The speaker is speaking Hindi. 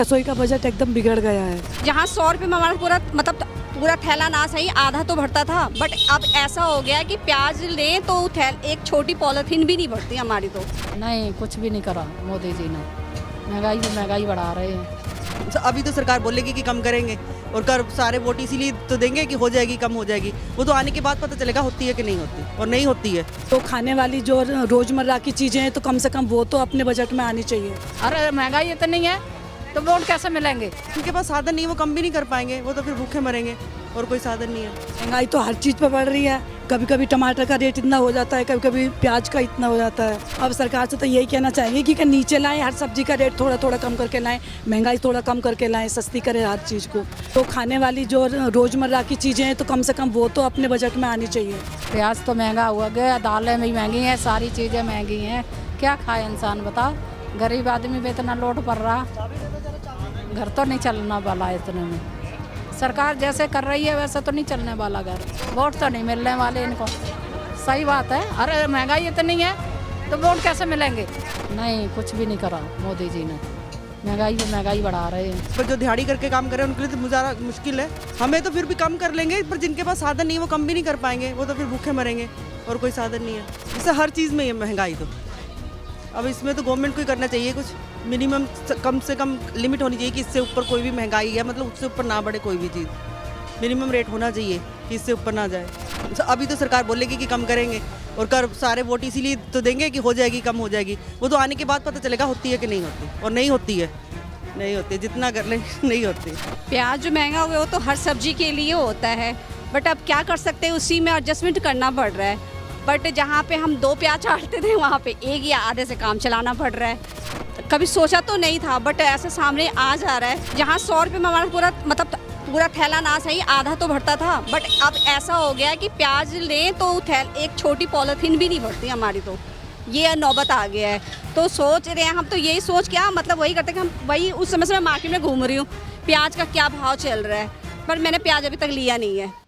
रसोई का बजट एकदम बिगड़ गया है। जहाँ 100 रुपये में हमारा पूरा मतलब पूरा थैला ना सही आधा तो भरता था, बट अब ऐसा हो गया कि प्याज लें तो एक छोटी पॉलिथीन भी नहीं भरती हमारी। तो नहीं, कुछ भी नहीं करा मोदी जी ने। महंगाई बढ़ा रहे हैं। अभी तो सरकार बोलेगी कि कम करेंगे और कर सारे वोट इसीलिए तो देंगे कि हो जाएगी, कम हो जाएगी। वो तो आने के बाद पता चलेगा होती है कि नहीं होती, और नहीं होती है। तो खाने वाली जो रोजमर्रा की चीजें हैं तो कम से कम वो तो अपने बजट में आनी चाहिए। अरे महंगाई इतनी है तो वोट कैसे मिलेंगे? उनके पास साधन नहीं, वो कम भी नहीं कर पाएंगे, वो तो फिर भूखे मरेंगे और कोई साधन नहीं है। महंगाई तो हर चीज पे बढ़ रही है। कभी कभी टमाटर का रेट इतना हो जाता है, कभी कभी प्याज का इतना हो जाता है। अब सरकार से तो यही कहना चाहेंगे कि नीचे लाएं, हर सब्जी का रेट थोड़ा थोड़ा कम करके लाएं, महंगाई थोड़ा कम करके लाएं, सस्ती करें हर चीज़ को। तो खाने वाली जो रोजमर्रा की चीज़ें हैं तो कम से कम वो तो अपने बजट में आनी चाहिए। प्याज तो महंगा हुआ गया, दालें भी महंगी हैं, सारी चीज़ें महंगी हैं। क्या खाए इंसान बताओ? गरीब आदमी पे इतना लोड पड़ रहा, घर तो नहीं चलना वाला इतने में। सरकार जैसे कर रही है वैसे तो नहीं चलने वाला घर। वोट तो नहीं मिलने वाले इनको। सही बात है। अरे महंगाई इतनी है तो वोट कैसे मिलेंगे? नहीं, कुछ भी नहीं करा मोदी जी ने। महंगाई बढ़ा रहे हैं। पर जो दिहाड़ी करके काम करे उनके लिए तो गुजारा मुश्किल है। हमें तो फिर भी कम कर लेंगे, पर जिनके पास साधन नहीं है वो कम भी नहीं कर पाएंगे, वो तो फिर भूखे मरेंगे और कोई साधन नहीं है। इससे हर चीज़ में ये महंगाई तो अब इसमें तो गवर्नमेंट को ही करना चाहिए कुछ। मिनिमम कम से कम लिमिट होनी चाहिए कि इससे ऊपर कोई भी महंगाई है, मतलब उससे ऊपर ना बढ़े कोई भी चीज़। मिनिमम रेट होना चाहिए कि इससे ऊपर ना जाए। अभी तो सरकार बोलेगी कि कम करेंगे और कर सारे वोट इसीलिए तो देंगे कि हो जाएगी, कम हो जाएगी। वो तो आने के बाद पता चलेगा होती है कि नहीं होती, और नहीं होती है। नहीं होती, जितना कर लें नहीं होती। प्याज जो महंगा हुआ वो तो हर सब्जी के लिए होता है, बट अब क्या कर सकते हैं, उसी में एडजस्टमेंट करना पड़ रहा है। बट जहाँ पे हम 2 प्याज चाटते थे वहाँ पे 1 या आधे से काम चलाना पड़ रहा है। कभी सोचा तो नहीं था, बट ऐसे सामने आ जा रहा है। जहाँ 100 रुपये में हमारा पूरा थैला ना सही आधा तो भरता था, बट अब ऐसा हो गया कि प्याज लें तो एक छोटी पॉलिथीन भी नहीं भरती हमारी। तो ये नौबत आ गया है। तो सोच रहे हैं हम, तो यही सोच क्या मतलब वही करते कि हम वही उस समय से मैं मार्केट में घूम रही हूँ, प्याज का क्या भाव चल रहा है, पर मैंने प्याज अभी तक लिया नहीं है।